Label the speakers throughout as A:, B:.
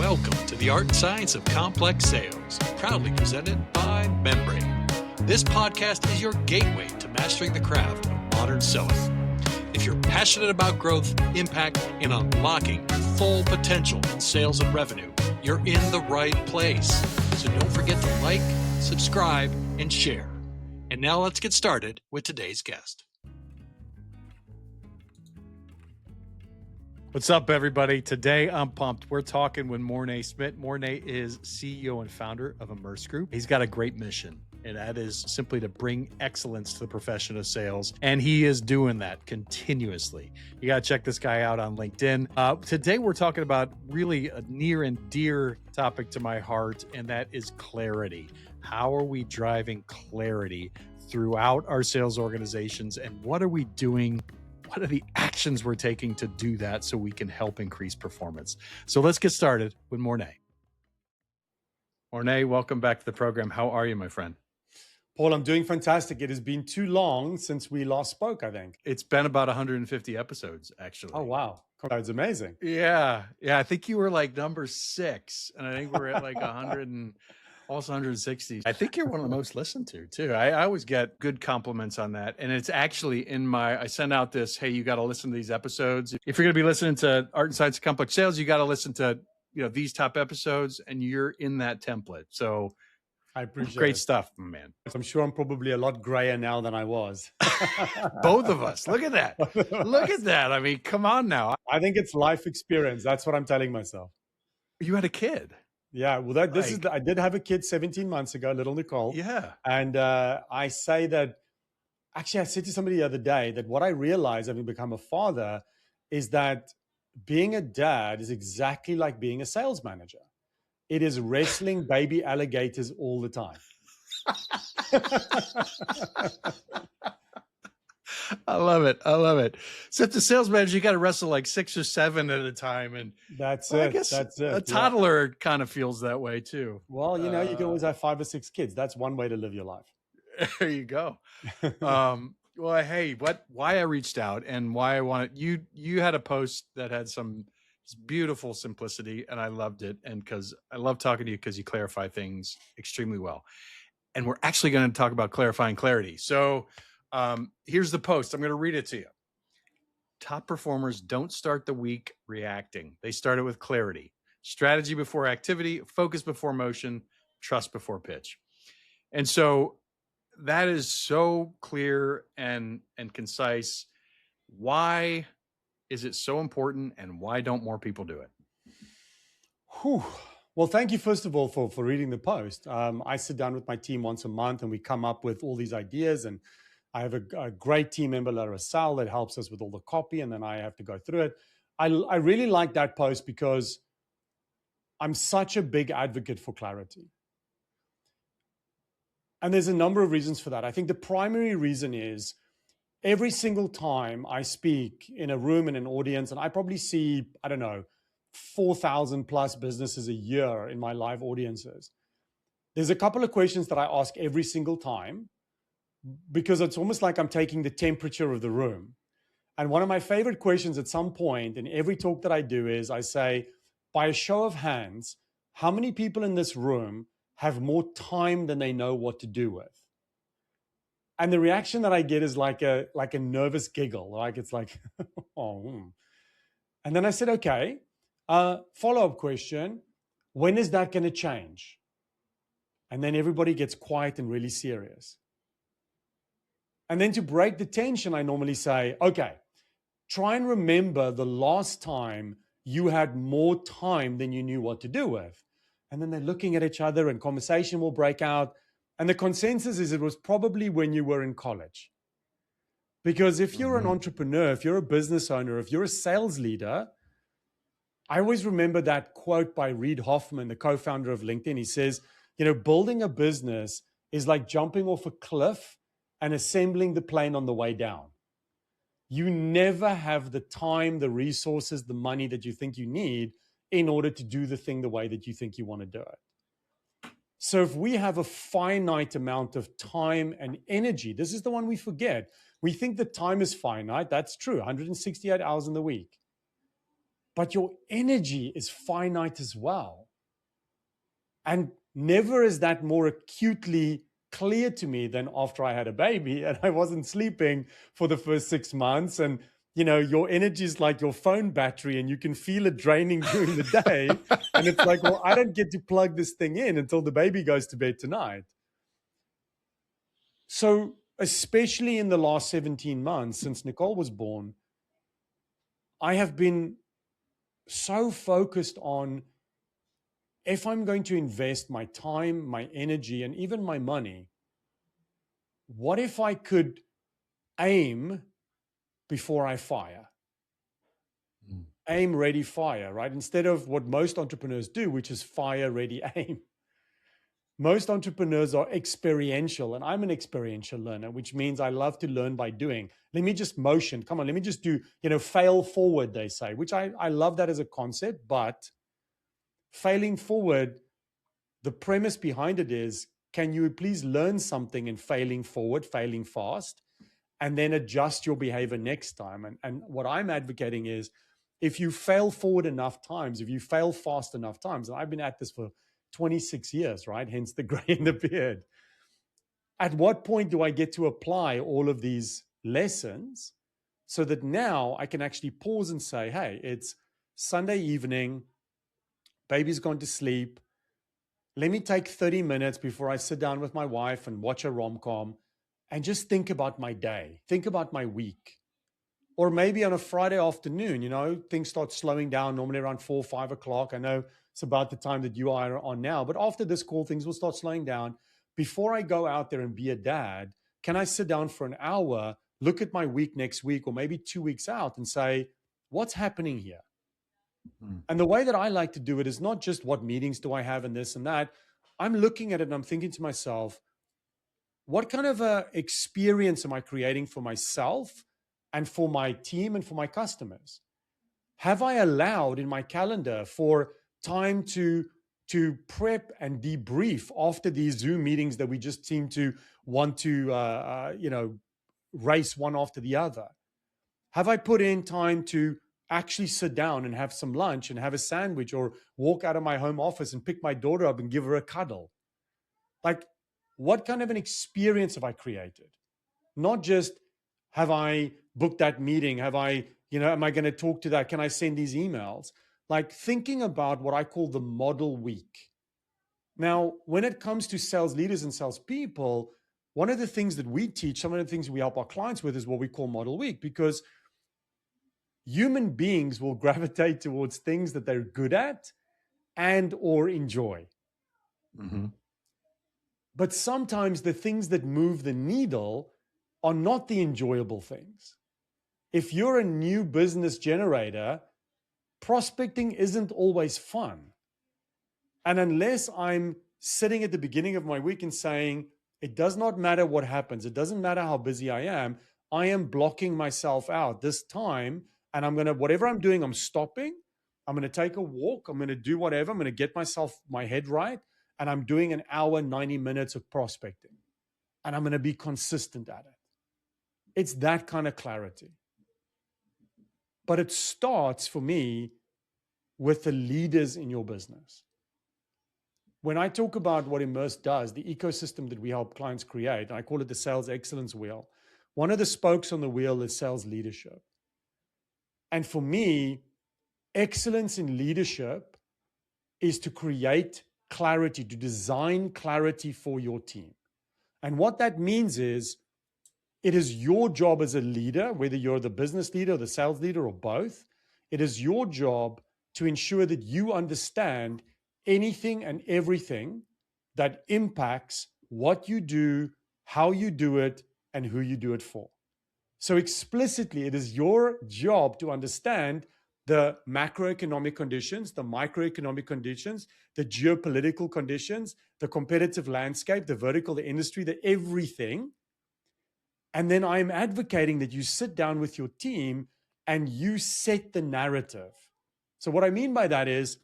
A: Welcome to the Art and Science of Complex Sales, proudly presented by Membrane. This podcast is your gateway to mastering the craft of modern selling. If you're passionate about growth, impact, and unlocking full potential in sales and revenue, you're in the right place. So don't forget to like, subscribe, and share. And now let's get started with today's guest.
B: What's up, everybody? Today, I'm pumped. We're talking with Morné Smit. Morné is CEO and founder of Immerse Group. He's got a great mission, and that is simply to bring excellence to the profession of sales. And he is doing that continuously. You got to check this guy out on LinkedIn. Today, we're talking about really a near and dear topic to my heart, and that is clarity. How are we driving clarity throughout our sales organizations, and what are we doing? What are the actions we're taking to do that so we can help increase performance? So let's get started with Morné. Morné, welcome back to the program. How are you, my friend?
C: Paul, I'm doing fantastic. It has been too long since we last spoke, I think.
B: It's been about 150 episodes, actually.
C: Oh, wow. That's amazing.
B: Yeah. I think you were like number 6, and I think we're at like 100 and almost 160. I think you're one of the most listened to, too. I always get good compliments on that. And it's actually I send out this, hey, you got to listen to these episodes. If you're going to be listening to Art and Science of Complex Sales, you got to listen to, these top episodes, and you're in that template. So
C: I appreciate
B: great
C: it.
B: stuff, man.
C: I'm sure I'm probably a lot grayer now than I was.
B: Both of us. Look at that. Look at that. I mean, come on now.
C: I think it's life experience. That's what I'm telling myself.
B: You had a kid.
C: Yeah, well, I did have a kid 17 months ago, little Nicole.
B: Yeah.
C: And I say that, actually, I said to somebody the other day that what I realized having become a father is that being a dad is exactly like being a sales manager. It is wrestling baby alligators all the time.
B: I love it. So if the sales manager, you got to wrestle like 6 or 7 at a time. And
C: that's
B: I
C: it.
B: guess
C: That's it.
B: A toddler kind of feels that way too.
C: Well, you can always have 5 or 6 kids. That's one way to live your life.
B: There you go. Well, hey, why I reached out and why I wanted you had a post that had some beautiful simplicity, and I loved it. And because I love talking to you because you clarify things extremely well. And we're actually going to talk about clarifying clarity. So here's the post. I'm going to read it to you. Top performers don't start the week reacting. They start it with clarity. Strategy before activity, focus before motion, trust before pitch. And so that is so clear and concise. Why is it so important, and why don't more people do it?
C: Whew. Well, thank you, first of all, for reading the post. I sit down with my team once a month, and we come up with all these ideas. And I have a great team member, Sal, that helps us with all the copy, and then I have to go through it. I really like that post because I'm such a big advocate for clarity. And there's a number of reasons for that. I think the primary reason is every single time I speak in a room, in an audience, and I probably see, 4,000 plus businesses a year in my live audiences. There's a couple of questions that I ask every single time because it's almost like I'm taking the temperature of the room. And one of my favorite questions at some point in every talk that I do is I say, by a show of hands, how many people in this room have more time than they know what to do with? And the reaction that I get is like a nervous giggle, like it's like, oh. And then I said, okay, follow-up question, when is that going to change? And then everybody gets quiet and really serious. And then to break the tension, I normally say, okay, try and remember the last time you had more time than you knew what to do with. And then they're looking at each other and conversation will break out. And the consensus is it was probably when you were in college. Because if you're an entrepreneur, if you're a business owner, if you're a sales leader, I always remember that quote by Reid Hoffman, the co-founder of LinkedIn. He says, building a business is like jumping off a cliff and assembling the plane on the way down. You never have the time, the resources, the money that you think you need in order to do the thing the way that you think you want to do it. So if we have a finite amount of time and energy, this is the one we forget. We think that time is finite. That's true, 168 hours in the week. but your energy is finite as well. And never is that more acutely clear to me than after I had a baby and I wasn't sleeping for the first 6 months. And, your energy is like your phone battery and you can feel it draining during the day. And it's like, well, I don't get to plug this thing in until the baby goes to bed tonight. So, especially in the last 17 months since Nicole was born, I have been so focused on, if I'm going to invest my time, my energy, and even my money, what if I could aim before I fire? Aim, ready, fire, right? Instead of what most entrepreneurs do, which is fire, ready, aim. Most entrepreneurs are experiential, and I'm an experiential learner, which means I love to learn by doing. Let me just motion. Come on, let me just do, fail forward, they say, which I love that as a concept, but failing forward, the premise behind it is, can you please learn something in failing forward, failing fast, and then adjust your behavior next time? And what I'm advocating is, if you fail forward enough times, if you fail fast enough times, and I've been at this for 26 years, right? Hence the gray in the beard. At what point do I get to apply all of these lessons so that now I can actually pause and say, hey, it's Sunday evening, baby's gone to sleep. Let me take 30 minutes before I sit down with my wife and watch a rom-com and just think about my day, think about my week. Or maybe on a Friday afternoon, things start slowing down normally around 4 or 5 o'clock. I know it's about the time that you are on now, but after this call, things will start slowing down. Before I go out there and be a dad, can I sit down for an hour, look at my week next week, or maybe 2 weeks out and say, what's happening here? And the way that I like to do it is not just what meetings do I have and this and that. I'm looking at it and I'm thinking to myself, what kind of a experience am I creating for myself and for my team and for my customers? Have I allowed in my calendar for time to prep and debrief after these Zoom meetings that we just seem to want to, race one after the other? Have I put in time to actually sit down and have some lunch and have a sandwich, or walk out of my home office and pick my daughter up and give her a cuddle? Like, what kind of an experience have I created? Not just, have I booked that meeting? Have I, am I going to talk to that? Can I send these emails? Like, thinking about what I call the model week. Now, when it comes to sales leaders and salespeople, one of the things that we teach, some of the things we help our clients with, is what we call model week, because human beings will gravitate towards things that they're good at and or enjoy. Mm-hmm. But sometimes the things that move the needle are not the enjoyable things. If you're a new business generator, prospecting isn't always fun. And unless I'm sitting at the beginning of my week and saying, it does not matter what happens, it doesn't matter how busy I am blocking myself out this time, and I'm going to, whatever I'm doing, I'm stopping. I'm going to take a walk. I'm going to do whatever. I'm going to get my head right. And I'm doing an hour, 90 minutes of prospecting. And I'm going to be consistent at it. It's that kind of clarity. But it starts for me with the leaders in your business. When I talk about what Immerse does, the ecosystem that we help clients create, and I call it the sales excellence wheel, one of the spokes on the wheel is sales leadership. And for me, excellence in leadership is to create clarity, to design clarity for your team. And what that means is, it is your job as a leader, whether you're the business leader or the sales leader or both, it is your job to ensure that you understand anything and everything that impacts what you do, how you do it, and who you do it for. So explicitly, it is your job to understand the macroeconomic conditions, the microeconomic conditions, the geopolitical conditions, the competitive landscape, the vertical, the industry, the everything. And then I'm advocating that you sit down with your team and you set the narrative. So what I mean by that is,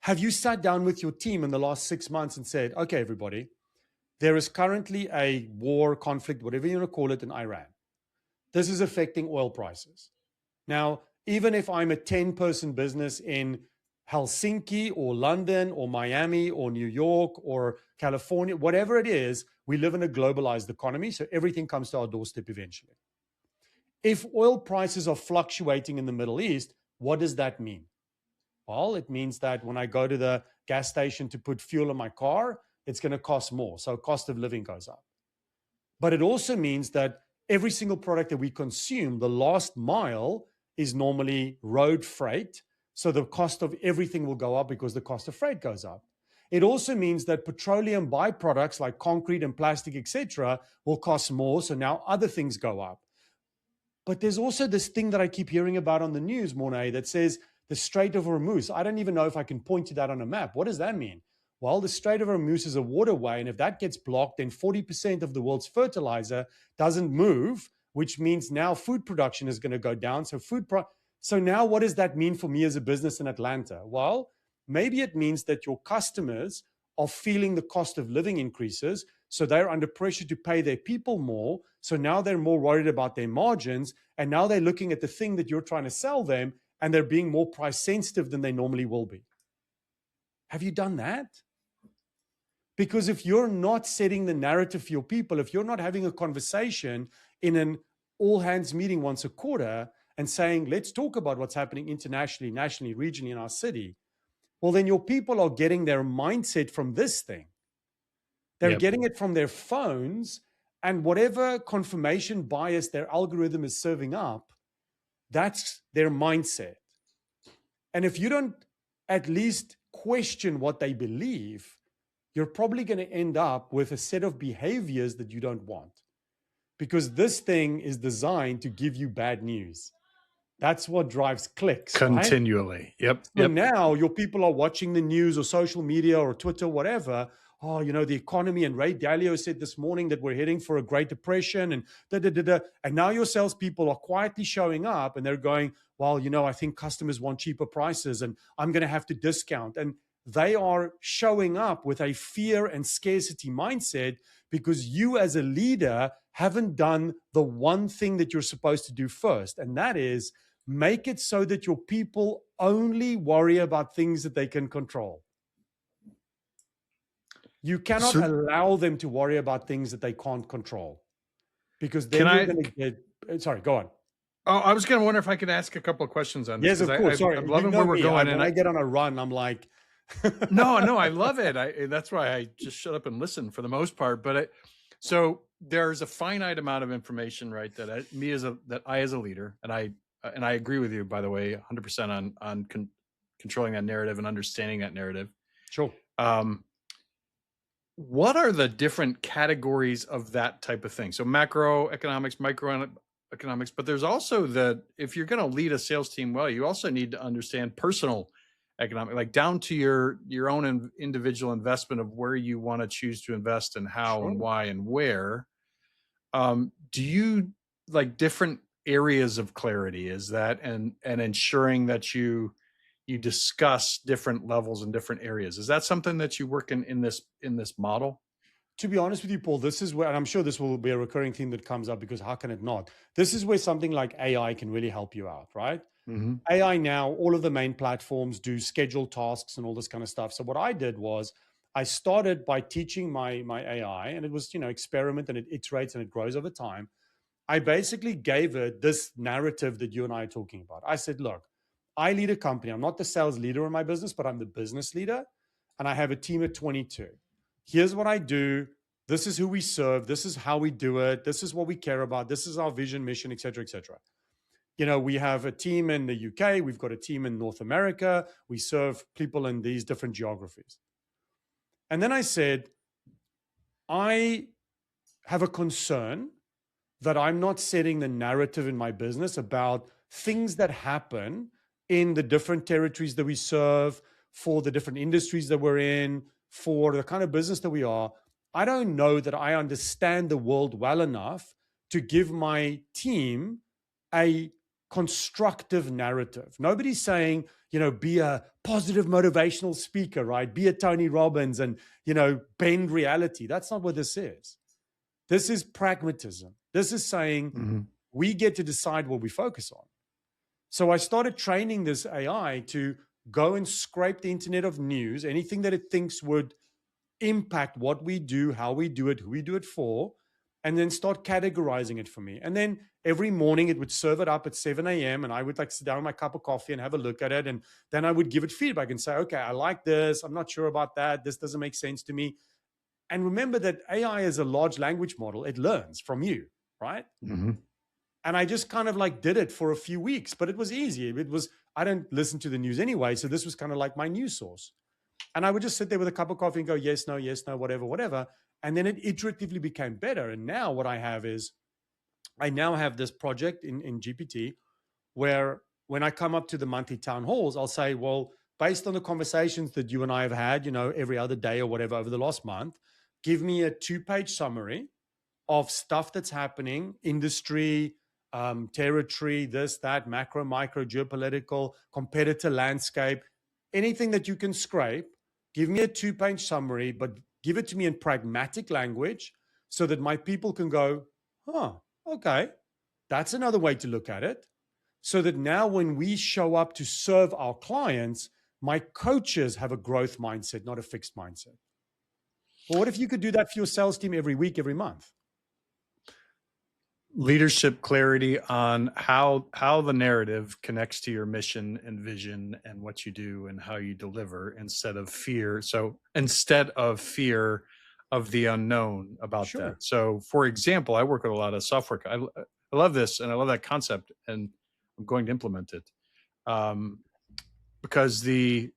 C: have you sat down with your team in the last 6 months and said, okay, everybody, there is currently a war, conflict, whatever you want to call it, in Iran. This is affecting oil prices. Now, even if I'm a 10-person business in Helsinki or London or Miami or New York or California, whatever it is, we live in a globalized economy, so everything comes to our doorstep eventually. If oil prices are fluctuating in the Middle East, what does that mean? Well, it means that when I go to the gas station to put fuel in my car, it's going to cost more. So cost of living goes up. But it also means that every single product that we consume, the last mile is normally road freight. So the cost of everything will go up because the cost of freight goes up. It also means that petroleum byproducts like concrete and plastic, etc., will cost more. So now other things go up. But there's also this thing that I keep hearing about on the news, Morné, that says the Strait of Hormuz. I don't even know if I can point to that on a map. What does that mean? Well, the Strait of Hormuz is a waterway, and if that gets blocked, then 40% of the world's fertilizer doesn't move, which means now food production is going to go down. So now what does that mean for me as a business in Atlanta? Well, maybe it means that your customers are feeling the cost of living increases, so they're under pressure to pay their people more. So now they're more worried about their margins, and now they're looking at the thing that you're trying to sell them, and they're being more price sensitive than they normally will be. Have you done that? Because if you're not setting the narrative for your people, if you're not having a conversation in an all-hands meeting once a quarter and saying, let's talk about what's happening internationally, nationally, regionally in our city, well, then your people are getting their mindset from this thing. They're getting it from their phones, and whatever confirmation bias their algorithm is serving up, that's their mindset. And if you don't at least question what they believe, you're probably going to end up with a set of behaviors that you don't want, because this thing is designed to give you bad news. That's what drives clicks.
B: Continually.
C: Right? So now your people are watching the news or social media or Twitter, whatever. Oh, you know, the economy, and Ray Dalio said this morning that we're heading for a Great Depression, and And now your salespeople are quietly showing up and they're going, well, you know, I think customers want cheaper prices and I'm going to have to discount. And they are showing up with a fear and scarcity mindset because you as a leader haven't done the one thing that you're supposed to do first. And that is make it so that your people only worry about things that they can control. You cannot allow them to worry about things that they can't control, because then you're going to get, sorry, go on.
B: Oh, I was going to wonder if I could ask a couple of questions on this.
C: Yes, of course. Sorry.
B: I'm loving where we're going.
C: When I get on a run, I'm like,
B: no, I love it. That's why I just shut up and listen for the most part. But so there's a finite amount of information, right? That I as a leader, and I agree with you, by the way, 100% on controlling that narrative and understanding that narrative.
C: Sure.
B: What are the different categories of that type of thing? So macroeconomics, microeconomics, but there's also if you're going to lead a sales team well, you also need to understand personal economic, like down to your own individual investment of where you want to choose to invest and how and why and where. Do you like different areas of clarity? Is that and ensuring that you discuss different levels in different areas? Is that something that you work in this model?
C: To be honest with you, Paul, this is where, and I'm sure this will be a recurring theme that comes up, because how can it not? This is where something like AI can really help you out, right? Mm-hmm. AI now, all of the main platforms do scheduled tasks and all this kind of stuff. So what I did was I started by teaching my AI, and it was, experiment, and it iterates and it grows over time. I basically gave it this narrative that you and I are talking about. I said, look, I lead a company. I'm not the sales leader in my business, but I'm the business leader. And I have a team of 22. Here's what I do. This is who we serve. This is how we do it. This is what we care about. This is our vision, mission, et cetera, et cetera. We have a team in the UK. We've got a team in North America. We serve people in these different geographies. And then I said, I have a concern that I'm not setting the narrative in my business about things that happen in the different territories that we serve, for the different industries that we're in, for the kind of business that we are. I don't know that I understand the world well enough to give my team a constructive narrative. Nobody's saying, be a positive motivational speaker, right? Be a Tony Robbins and, bend reality. That's not what this is. This is pragmatism. This is saying we get to decide what we focus on. So I started training this AI to go and scrape the internet of news, anything that it thinks would impact what we do, how we do it, who we do it for, and then start categorizing it for me. And then every morning it would serve it up at 7 a.m. and I would like sit down with my cup of coffee and have a look at it. And then I would give it feedback and say, okay, I like this. I'm not sure about that. This doesn't make sense to me. And remember that AI is a large language model. It learns from you, right?
B: Mm-hmm.
C: And I just kind of like did it for a few weeks, but it was easy. I don't listen to the news anyway. So this was kind of like my news source. And I would just sit there with a cup of coffee and go, yes, no, whatever, whatever. And then it iteratively became better. And now what I have is, I now have this project in GPT where when I come up to the monthly town halls, I'll say, well, based on the conversations that you and I have had, every other day or whatever over the last month, give me a 2-page summary of stuff that's happening, industry, territory, this, that, macro, micro, geopolitical, competitor landscape, anything that you can scrape. Give me a 2-page summary, but give it to me in pragmatic language so that my people can go, okay, that's another way to look at it. So that now when we show up to serve our clients, my coaches have a growth mindset, not a fixed mindset. Well, what if you could do that for your sales team every week, every month?
B: Leadership clarity on how the narrative connects to your mission and vision and what you do and how you deliver, instead of fear. So instead of fear of the unknown about
C: Sure.
B: that. So for example, I work with a lot of software. I love this and I love that concept, and I'm going to implement it because the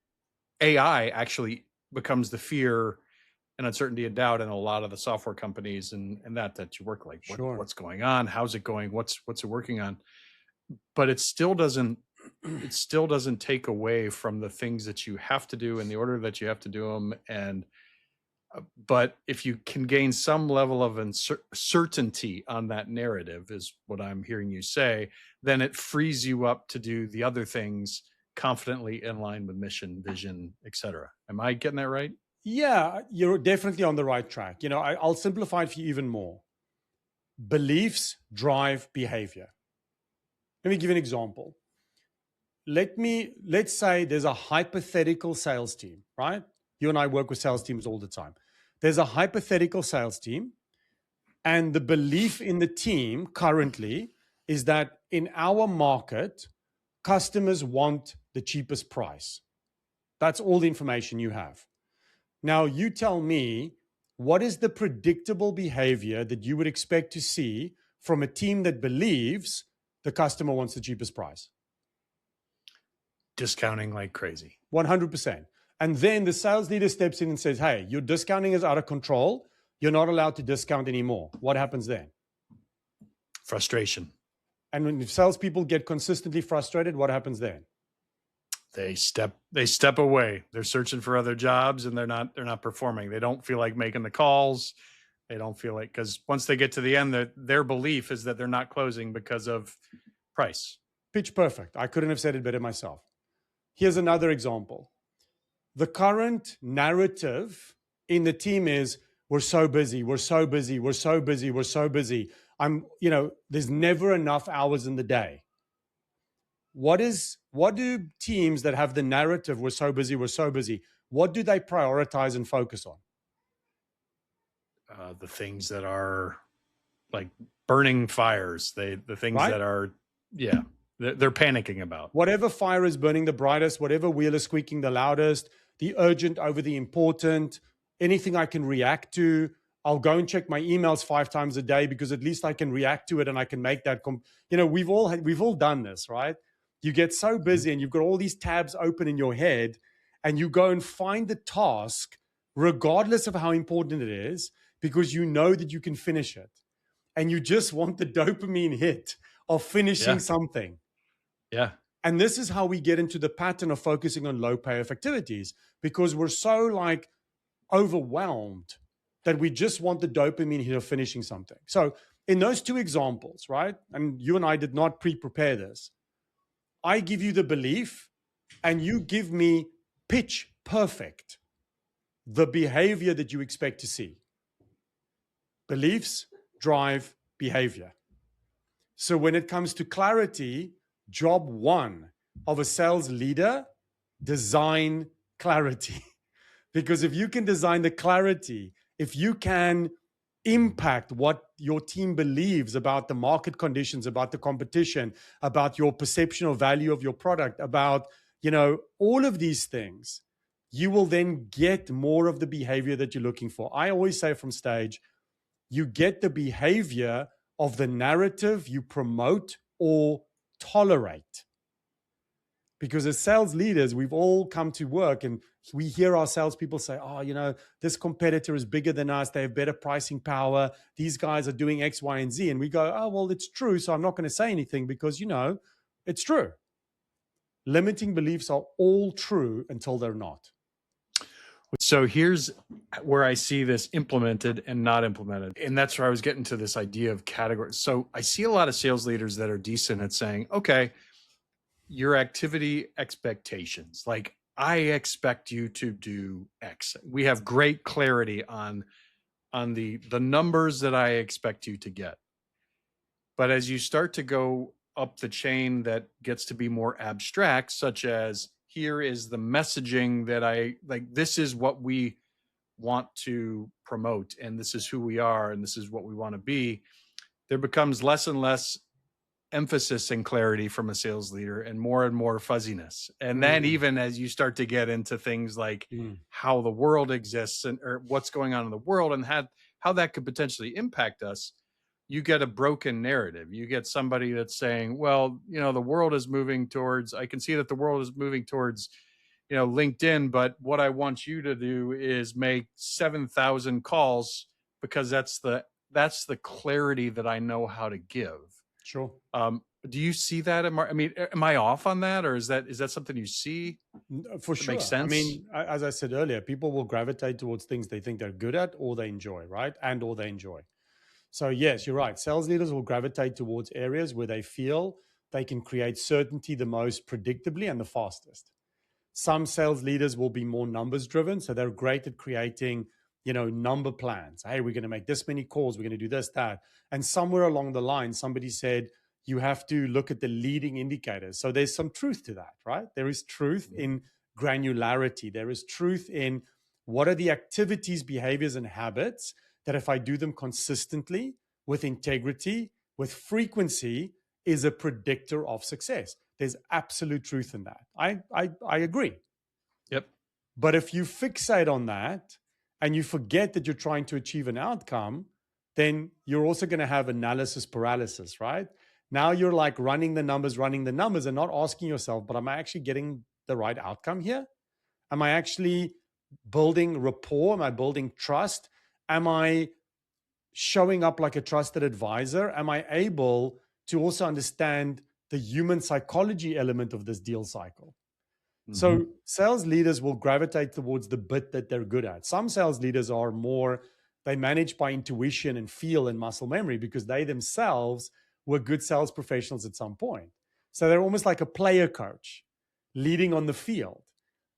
B: AI actually becomes the fear and uncertainty and doubt in a lot of the software companies and that you work like,
C: Sure.
B: what's going on? How's it going? What's it working on? But it still doesn't take away from the things that you have to do in the order that you have to do them. And, but if you can gain some level of certainty on that narrative, is what I'm hearing you say, then it frees you up to do the other things confidently in line with mission, vision, etc. Am I getting that right?
C: Yeah, you're definitely on the right track. I'll simplify it for you even more. Beliefs drive behavior. Let me give you an example. Let's say there's a hypothetical sales team, right? You and I work with sales teams all the time. There's a hypothetical sales team, and the belief in the team currently is that in our market, customers want the cheapest price. That's all the information you have. Now, you tell me, what is the predictable behavior that you would expect to see from a team that believes the customer wants the cheapest price?
B: Discounting like crazy.
C: 100%. And then the sales leader steps in and says, hey, your discounting is out of control. You're not allowed to discount anymore. What happens then?
B: Frustration.
C: And when salespeople get consistently frustrated, what happens then?
B: They step away. They're searching for other jobs and they're not performing. They don't feel like making the calls. They don't feel like, because once they get to the end, their belief is that they're not closing because of price.
C: Pitch perfect. I couldn't have said it better myself. Here's another example. The current narrative in the team is, we're so busy, we're so busy, we're so busy, we're so busy. There's never enough hours in the day. What do teams that have the narrative, we're so busy, what do they prioritize and focus on?
B: The things that are like burning fires, the things
C: right?
B: that are, yeah, they're panicking about.
C: Whatever fire is burning the brightest, whatever wheel is squeaking the loudest, the urgent over the important, anything I can react to. I'll go and check my emails 5 times a day because at least I can react to it and I can make that, we've all done this, right? You get so busy and you've got all these tabs open in your head and you go and find the task regardless of how important it is because you know that you can finish it. And you just want the dopamine hit of finishing something.
B: Yeah.
C: And this is how we get into the pattern of focusing on low payoff activities because we're so overwhelmed that we just want the dopamine hit of finishing something. So in those 2 examples, right? And you and I did not pre-prepare this. I give you the belief and you give me pitch perfect the behavior that you expect to see. Beliefs drive behavior. So when it comes to clarity, Job one of a sales leader, design clarity. Because if you can design the clarity, if you can impact what your team believes about the market conditions, about the competition, about your perception or value of your product, about, all of these things, you will then get more of the behavior that you're looking for. I always say from stage, you get the behavior of the narrative you promote or tolerate. Because as sales leaders, we've all come to work and we hear our salespeople say, oh, this competitor is bigger than us. They have better pricing power. These guys are doing X, Y, and Z. And we go, oh, well, it's true. So I'm not going to say anything because, it's true. Limiting beliefs are all true until they're not.
B: So here's where I see this implemented and not implemented. And that's where I was getting to this idea of categories. So I see a lot of sales leaders that are decent at saying, okay, your activity expectations, like I expect you to do X. We have great clarity on the numbers that I expect you to get. But as you start to go up the chain that gets to be more abstract, such as here is the messaging that I like, this is what we want to promote, and this is who we are, and this is what we want to be, there becomes less and less emphasis and clarity from a sales leader and more fuzziness. And then even as you start to get into things like how the world exists or what's going on in the world and how that could potentially impact us, you get a broken narrative. You get somebody that's saying, well, the world is moving towards, I can see that the world is moving towards, LinkedIn, but what I want you to do is make 7,000 calls because that's the clarity that I know how to give.
C: Sure.
B: Do you see that? Am I off on that, or is that something you see?
C: For sure.
B: Makes sense.
C: I mean, as I said earlier, people will gravitate towards things they think they're good at or they enjoy, right? Or they enjoy. So yes, you're right. Sales leaders will gravitate towards areas where they feel they can create certainty the most predictably and the fastest. Some sales leaders will be more numbers driven. So they're great at creating, number plans. Hey, we're going to make this many calls. We're going to do this, that. And somewhere along the line, somebody said, you have to look at the leading indicators. So there's some truth to that, right? There is truth in granularity. There is truth in what are the activities, behaviors, and habits that if I do them consistently, with integrity, with frequency, is a predictor of success. There's absolute truth in that. I agree.
B: Yep.
C: But if you fixate on that and you forget that you're trying to achieve an outcome, then you're also going to have analysis paralysis, right? Now you're like running the numbers and not asking yourself, but am I actually getting the right outcome here? Am I actually building rapport? Am I building trust? Am I showing up like a trusted advisor? Am I able to also understand the human psychology element of this deal cycle? So sales leaders will gravitate towards the bit that they're good at. Some sales leaders are more, they manage by intuition and feel and muscle memory because they themselves were good sales professionals at some point. So they're almost like a player coach leading on the field.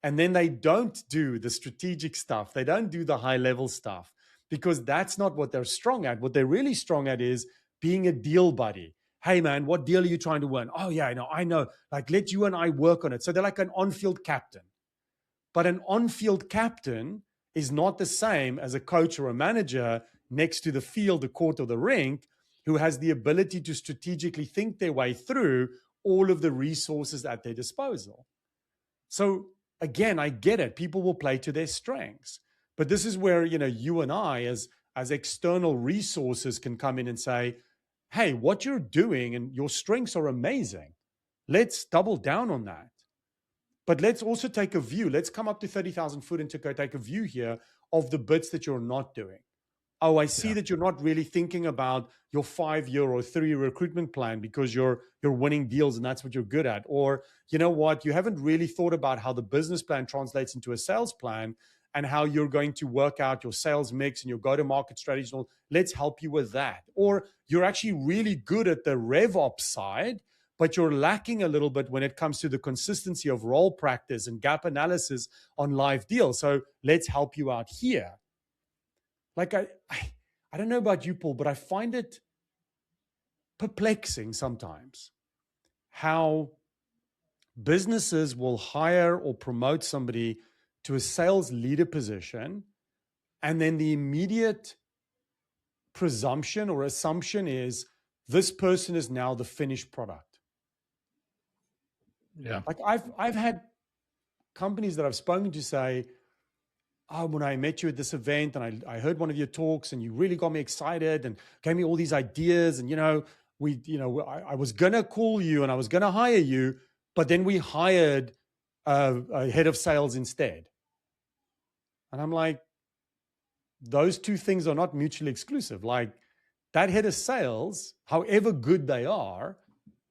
C: And then they don't do the strategic stuff. They don't do the high level stuff because that's not what they're strong at. What they're really strong at is being a deal buddy. Hey man, what deal are you trying to win? Oh yeah, I know. Like let you and I work on it. So they're like an on-field captain. But an on-field captain is not the same as a coach or a manager next to the field, the court, or the rink who has the ability to strategically think their way through all of the resources at their disposal. So again, I get it. People will play to their strengths. But this is where, you and I as external resources can come in and say, hey, what you're doing and your strengths are amazing. Let's double down on that. But let's also take a view. Let's come up to 30,000 foot and take a view here of the bits that you're not doing. Oh, I see that you're not really thinking about your 5-year or 3-year recruitment plan because you're winning deals and that's what you're good at. Or, you know what, you haven't really thought about how the business plan translates into a sales plan and how you're going to work out your sales mix and your go-to-market strategy. Let's help you with that. Or you're actually really good at the RevOps side, but you're lacking a little bit when it comes to the consistency of role practice and gap analysis on live deals. So let's help you out here. Like I don't know about you, Paul, but I find it perplexing sometimes how businesses will hire or promote somebody to a sales leader position, and then the immediate presumption or assumption is this person is now the finished product.
B: Yeah.
C: Like I've had companies that I've spoken to say, oh, when I met you at this event and I heard one of your talks and you really got me excited and gave me all these ideas, and I was gonna call you and I was gonna hire you, but then we hired a head of sales instead. And I'm like, those two things are not mutually exclusive. Like that head of sales, however good they are,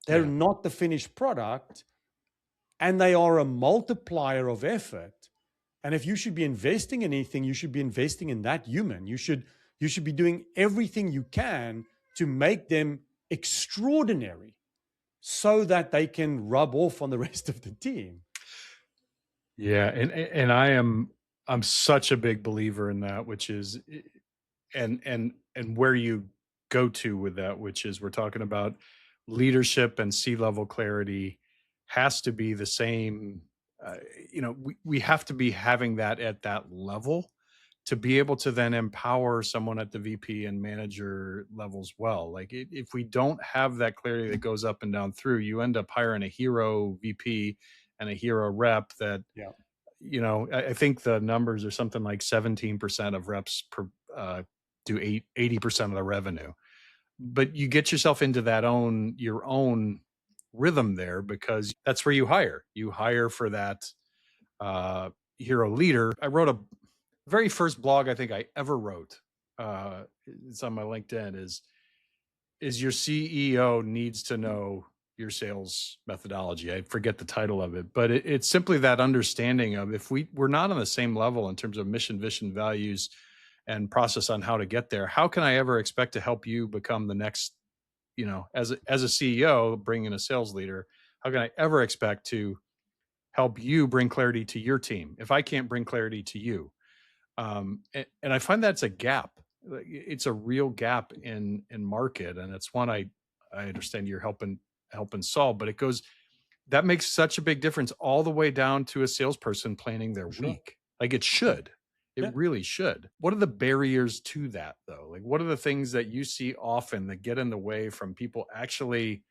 C: they're not the finished product, and they are a multiplier of effort. And if you should be investing in anything, you should be investing in that human. You should be doing everything you can to make them extraordinary so that they can rub off on the rest of the team.
B: Yeah, and I'm such a big believer in that, which is and where you go to with that, which is we're talking about leadership and C-level clarity has to be the same. We have to be having that at that level to be able to then empower someone at the VP and manager levels well. Like if we don't have that clarity that goes up and down through, you end up hiring a hero VP and a hero rep that, I think the numbers are something like 17% of reps do 80% of the revenue. But you get yourself into your own rhythm there, because that's where you hire for that hero leader. I wrote a very first blog I think I ever wrote. It's on my LinkedIn is your CEO needs to know your sales methodology. I forget the title of it, but it's simply that understanding of if we're not on the same level in terms of mission, vision, values, and process on how to get there, how can I ever expect to help you become the next, as a CEO, bring in a sales leader, how can I ever expect to help you bring clarity to your team if I can't bring clarity to you? And I find that's a gap. It's a real gap in market. And it's one I understand you're helping solve, but that makes such a big difference all the way down to a salesperson planning their week. Like it should. It really should. What are the barriers to that though? Like what are the things that you see often that get in the way from people actually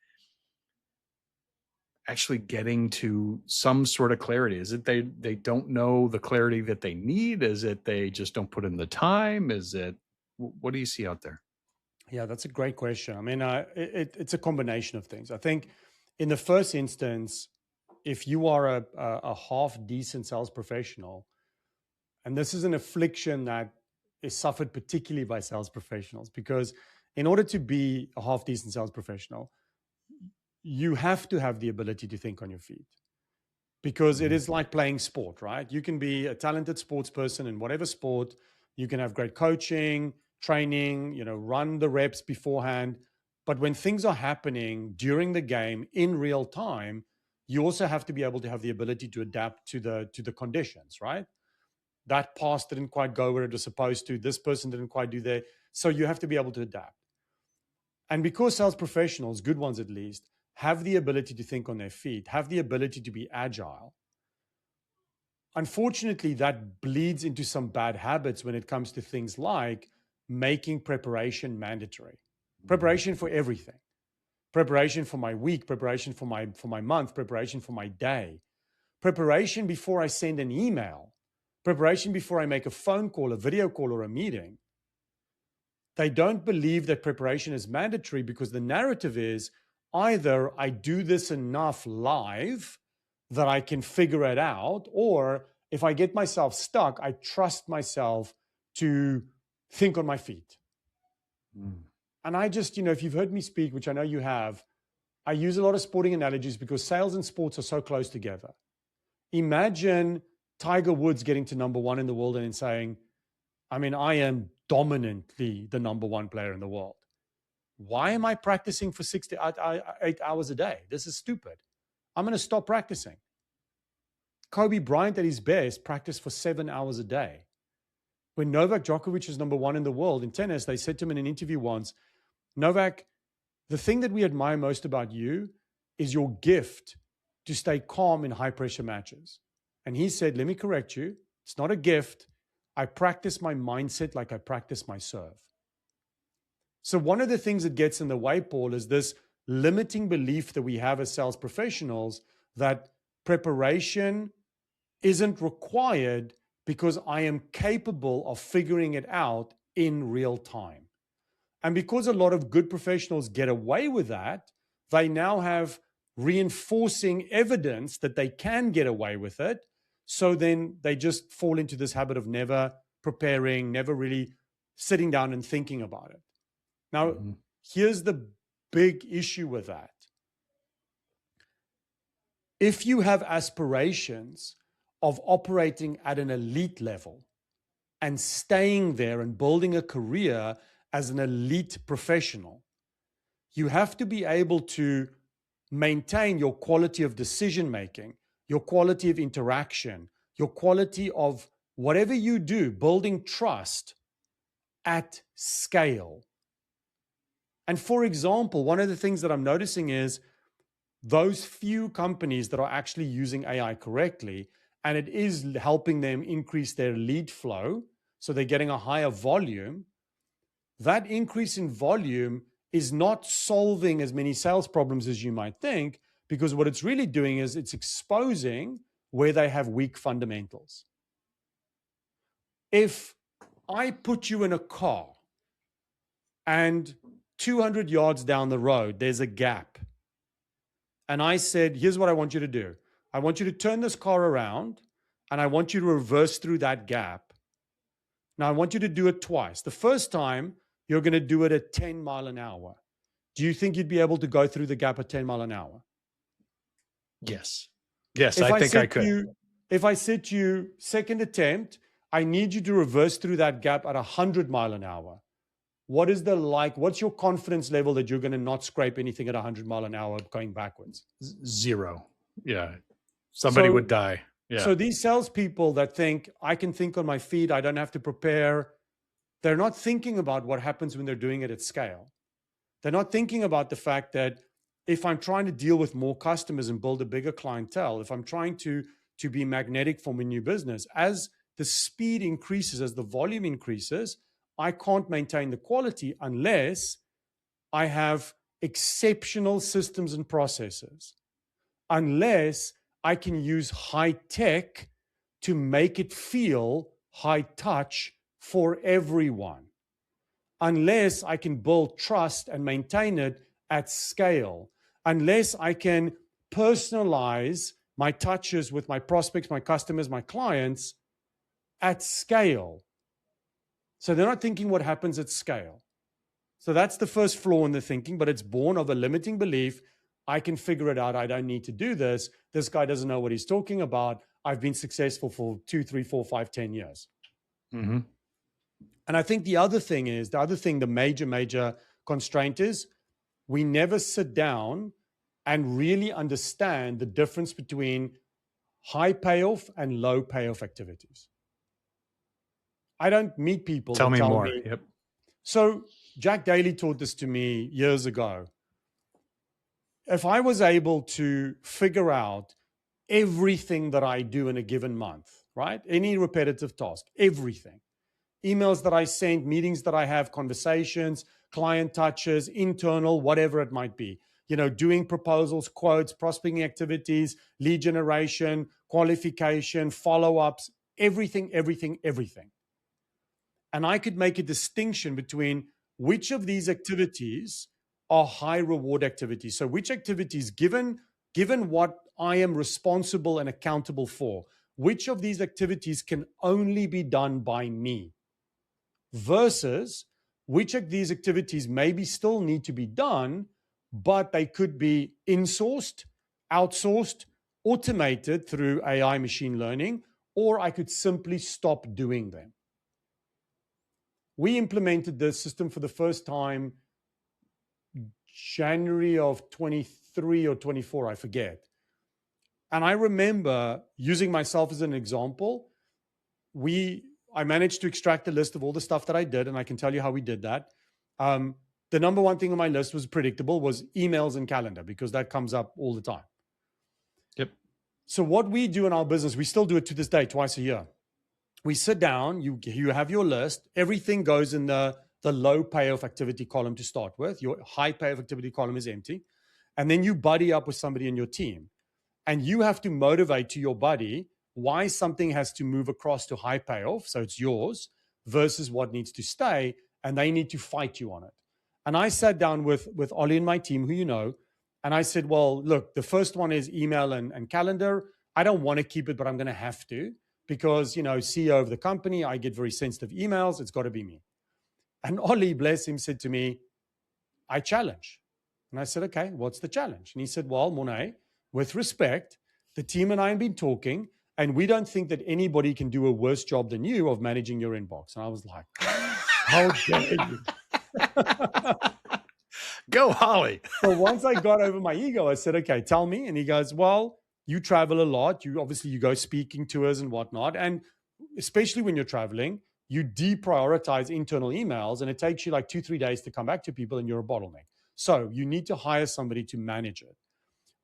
B: getting to some sort of clarity? Is it they don't know the clarity that they need? Is it they just don't put in the time? What do you see out there?
C: Yeah, that's a great question. I mean, it's a combination of things. I think in the first instance, if you are a half decent sales professional, and this is an affliction that is suffered particularly by sales professionals, because in order to be a half decent sales professional, you have to have the ability to think on your feet, because it is like playing sport, right? You can be a talented sports person in whatever sport. You can have great coaching, training, run the reps beforehand. But when things are happening during the game in real time, you also have to be able to have the ability to adapt to the conditions, right? That pass didn't quite go where it was supposed to. This person didn't quite do that. So you have to be able to adapt. And because sales professionals, good ones at least, have the ability to think on their feet, have the ability to be agile, unfortunately, that bleeds into some bad habits when it comes to things like making preparation mandatory. Preparation for everything. Preparation for my week, preparation for my month, preparation for my day. Preparation before I send an email. Preparation before I make a phone call, a video call, or a meeting. They don't believe that preparation is mandatory because the narrative is either I do this enough live that I can figure it out, or if I get myself stuck, I trust myself to think on my feet. And I just, if you've heard me speak, which I know you have, I use a lot of sporting analogies because sales and sports are so close together. Imagine Tiger Woods getting to number one in the world and saying, I am dominantly the number one player in the world. Why am I practicing for 8 hours a day? This is stupid. I'm going to stop practicing. Kobe Bryant at his best practiced for 7 hours a day. When Novak Djokovic is number one in the world in tennis, they said to him in an interview once, Novak, the thing that we admire most about you is your gift to stay calm in high pressure matches. And he said, let me correct you. It's not a gift. I practice my mindset like I practice my serve. So one of the things that gets in the way, Paul, is this limiting belief that we have as sales professionals that preparation isn't required because I am capable of figuring it out in real time. And because a lot of good professionals get away with that, they now have reinforcing evidence that they can get away with it. So then they just fall into this habit of never preparing, never really sitting down and thinking about it. Now, here's the big issue with that. If you have aspirations of operating at an elite level and staying there and building a career as an elite professional, you have to be able to maintain your quality of decision making, your quality of interaction, your quality of whatever you do, building trust at scale. And for example, one of the things that I'm noticing is those few companies that are actually using AI correctly, and it is helping them increase their lead flow, so they're getting a higher volume, that increase in volume is not solving as many sales problems as you might think, because what it's really doing is it's exposing where they have weak fundamentals. If I put you in a car and 200 yards down the road, there's a gap, and I said, here's what I want you to do. I want you to turn this car around and I want you to reverse through that gap. Now I want you to do it twice. The first time, you're going to do it at 10 miles an hour. Do you think you'd be able to go through the gap at 10 miles an hour?
B: Yes. Yes, I think I could.
C: If I said to you, second attempt, I need you to reverse through that gap at 100 miles an hour. What's your confidence level that you're going to not scrape anything at 100 miles an hour going backwards?
B: Zero. Yeah. Somebody would die. Yeah.
C: So these salespeople that think, I can think on my feet, I don't have to prepare, they're not thinking about what happens when they're doing it at scale. They're not thinking about the fact that if I'm trying to deal with more customers and build a bigger clientele, if I'm trying to be magnetic for my new business, as the speed increases, as the volume increases, I can't maintain the quality unless I have exceptional systems and processes, unless I can use high tech to make it feel high touch for everyone, unless I can build trust and maintain it at scale, unless I can personalize my touches with my prospects, my customers, my clients at scale. So they're not thinking what happens at scale. So that's the first flaw in the thinking, but it's born of a limiting belief. I can figure it out. I don't need to do this. This guy doesn't know what he's talking about. I've been successful for 2, 3, 4, 5, 10 years.
B: Mm-hmm.
C: And I think the major constraint is we never sit down and really understand the difference between high payoff and low payoff activities. I don't meet people.
B: Tell me more. Yep.
C: So Jack Daly taught this to me years ago. If I was able to figure out everything that I do in a given month, right? Any repetitive task, everything. Emails that I send, meetings that I have, conversations, client touches, internal, whatever it might be. Doing proposals, quotes, prospecting activities, lead generation, qualification, follow-ups, everything. And I could make a distinction between which of these activities are high reward activities. So which activities, given what I am responsible and accountable for, which of these activities can only be done by me, versus which of these activities maybe still need to be done, but they could be insourced, outsourced, automated through AI machine learning, or I could simply stop doing them. We implemented this system for the first time January of 23 or 24, I forget. And I remember using myself as an example. I managed to extract a list of all the stuff that I did, and I can tell you how we did that. the number one thing on my list was predictable, was emails and calendar, because that comes up all the time.
B: Yep.
C: So what we do in our business, we still do it to this day, twice a year. We sit down, you have your list, everything goes in the low payoff activity column to start with. Your high payoff activity column is empty. And then you buddy up with somebody in your team. And you have to motivate to your buddy why something has to move across to high payoff, so it's yours, versus what needs to stay, and they need to fight you on it. And I sat down with Ollie and my team, who you know, and I said, well, look, the first one is email and calendar. I don't want to keep it, but I'm going to have to, because, CEO of the company, I get very sensitive emails. It's got to be me. And Ollie, bless him, said to me, I challenge. And I said, okay, what's the challenge? And he said, well, Morné, with respect, the team and I have been talking, and we don't think that anybody can do a worse job than you of managing your inbox. And I was like, how dare you?
B: Go, Holly.
C: So once I got over my ego, I said, okay, tell me. And he goes, well, you travel a lot. You go speaking tours and whatnot. And especially when you're traveling, you deprioritize internal emails, and it takes you like 2-3 days to come back to people, and you're a bottleneck. So you need to hire somebody to manage it.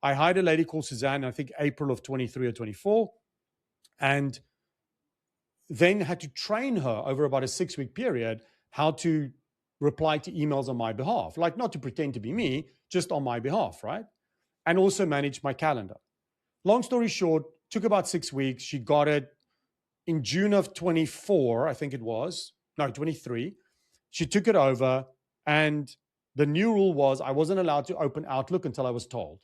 C: I hired a lady called Suzanne, I think April of 23 or 24, and then had to train her over about a 6-week period how to reply to emails on my behalf, like not to pretend to be me, just on my behalf, right? And also manage my calendar. Long story short, took about 6 weeks. She got it in June of 24, I think it was, no, 23. She took it over, and the new rule was I wasn't allowed to open Outlook until I was told.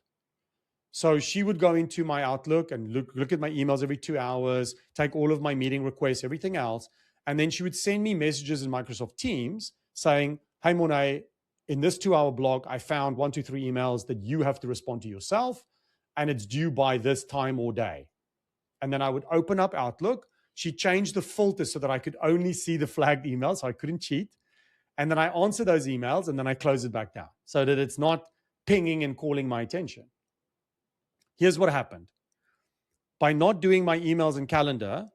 C: So she would go into my Outlook and look at my emails every 2 hours, take all of my meeting requests, everything else. And then she would send me messages in Microsoft Teams saying, hey, Morné, in this 2-hour block, I found 1, 2, 3 emails that you have to respond to yourself, and it's due by this time or day. And then I would open up Outlook. She changed the filter so that I could only see the flagged emails, so I couldn't cheat. And then I answer those emails, and then I close it back down so that it's not pinging and calling my attention. Here's what happened. By not doing my emails and calendar,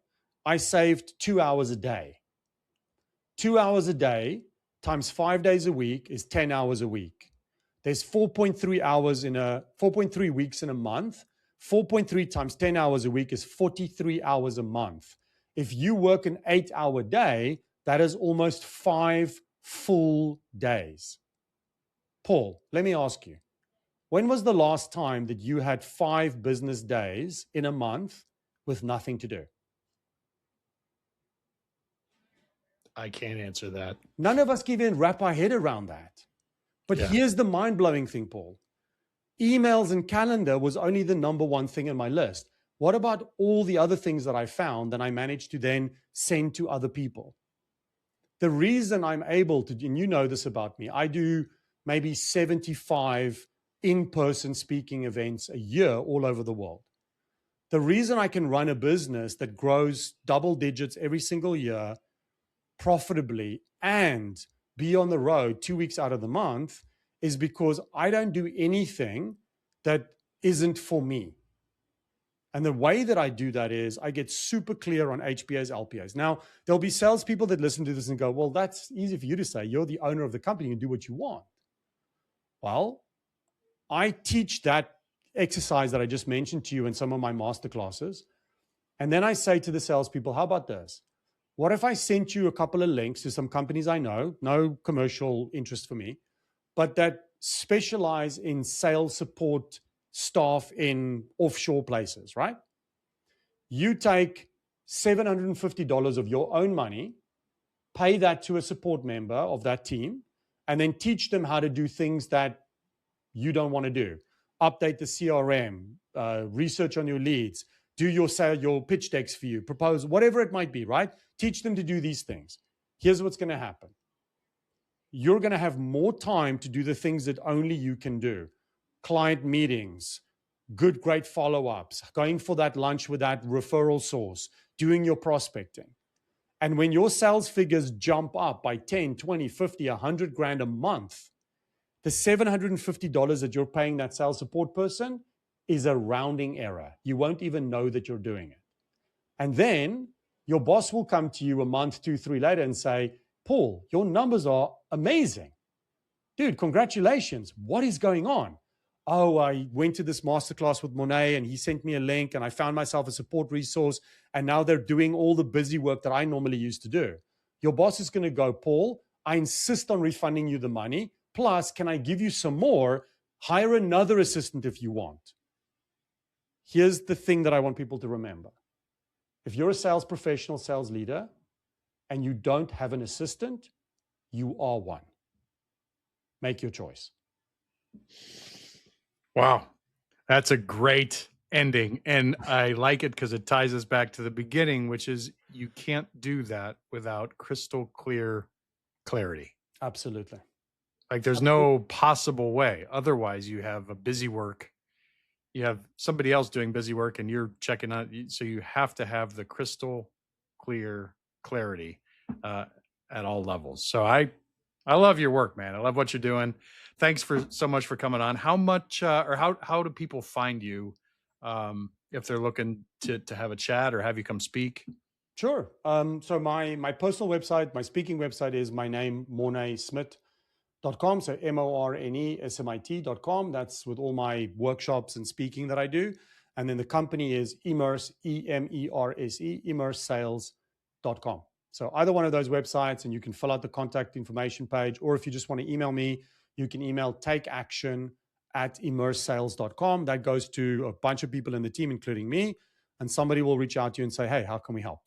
C: I saved 2 hours a day. 2 hours a day times 5 days a week is 10 hours a week. There's 4.3 weeks in a month. 4.3 times 10 hours a week is 43 hours a month. If you work an 8-hour day, that is almost 5 full days. Paul, let me ask you, when was the last time that you had 5 business days in a month with nothing to do?
B: I can't answer that.
C: None of us can even wrap our head around that. But here's the mind-blowing thing, Paul. Emails and calendar was only the number one thing in my list. What about all the other things that I found that I managed to then send to other people? The reason I'm able to, and you know this about me, I do maybe 75 in-person speaking events a year all over the world. The reason I can run a business that grows double digits every single year profitably and be on the road 2 weeks out of the month is because I don't do anything that isn't for me. And the way that I do that is I get super clear on HPAs, LPAs. Now, there'll be salespeople that listen to this and go, well, that's easy for you to say. You're the owner of the company and do what you want. Well, I teach that exercise that I just mentioned to you in some of my master classes. And then I say to the salespeople, how about this? What if I sent you a couple of links to some companies I know, no commercial interest for me, but that specialize in sales support staff in offshore places, right? You take $750 of your own money, pay that to a support member of that team, and then teach them how to do things that you don't want to do. Update the CRM, research on your leads, do your pitch decks for you, propose, whatever it might be, right? Teach them to do these things. Here's what's going to happen. You're going to have more time to do the things that only you can do. Client meetings, great follow-ups, going for that lunch with that referral source, doing your prospecting. And when your sales figures jump up by 10, 20, 50, 100 grand a month, the $750 that you're paying that sales support person is a rounding error. You won't even know that you're doing it. And then your boss will come to you a month, 2, 3 later and say, Paul, your numbers are amazing. dude, congratulations. What is going on? Oh, I went to this masterclass with Morné and he sent me a link and I found myself a support resource. And now they're doing all the busy work that I normally used to do. Your boss is going to go, Paul, I insist on refunding you the money. Plus, can I give you some more? Hire another assistant if you want. Here's the thing that I want people to remember. If you're a sales professional, sales leader, and you don't have an assistant, you are one. Make your choice.
B: Wow. That's a great ending. And I like it because it ties us back to the beginning, which is you can't do that without crystal clear clarity.
C: Absolutely.
B: Like there's no possible way. Otherwise, you have a busy work. You have somebody else doing busy work and you're checking out. So you have to have the crystal clear clarity at all levels. So I love your work, man. I love what you're doing. Thanks so much for coming on. How much or how do people find you if they're looking to have a chat or have you come speak?
C: Sure. So my personal website, my speaking website is my name, mornesmit.com. So MORNESMIT.com. That's with all my workshops and speaking that I do. And then the company is Immerse, EMERSE, immersesales.com. So either one of those websites, and you can fill out the contact information page, or if you just want to email me, you can email takeaction@immersesales.com. That goes to a bunch of people in the team, including me, and somebody will reach out to you and say, hey, how can we help?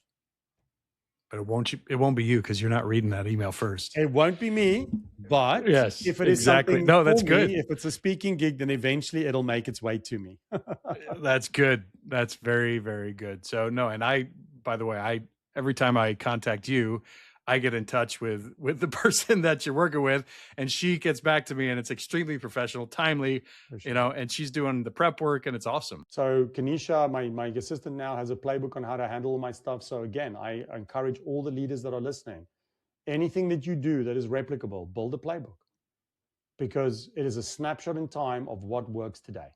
B: But it won't be you because you're not reading that email first.
C: It won't be me, but
B: yes,
C: if it is
B: exactly.
C: something
B: No, that's
C: for
B: good.
C: me, if it's a speaking gig, then eventually it'll make its way to me.
B: That's good. That's very, very good. So no, and by the way, every time I contact you, I get in touch with the person that you're working with, and she gets back to me, and it's extremely professional, timely, sure. And she's doing the prep work, and it's awesome.
C: So Kanisha, my assistant now, has a playbook on how to handle all my stuff. So again, I encourage all the leaders that are listening, anything that you do that is replicable, build a playbook, because it is a snapshot in time of what works today.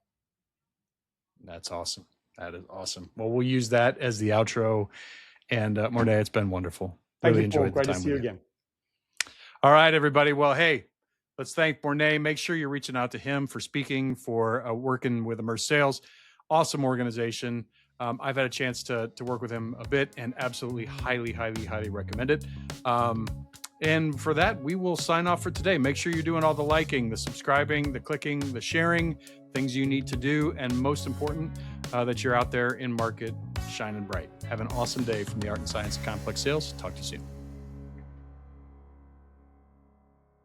B: That's awesome. That is awesome. Well, we'll use that as the outro. And Morné, it's been wonderful. Really enjoyed the time with you. Great to see you again. All right, everybody. Well, hey, let's thank Morné. Make sure you're reaching out to him for speaking, for working with Immerse Sales. Awesome organization. I've had a chance to work with him a bit and absolutely highly, highly, highly recommend it. And for that, we will sign off for today. Make sure you're doing all the liking, the subscribing, the clicking, the sharing, things you need to do. And most important, that you're out there in market shining bright. Have an awesome day from the Art and Science of Complex Sales. Talk to you soon.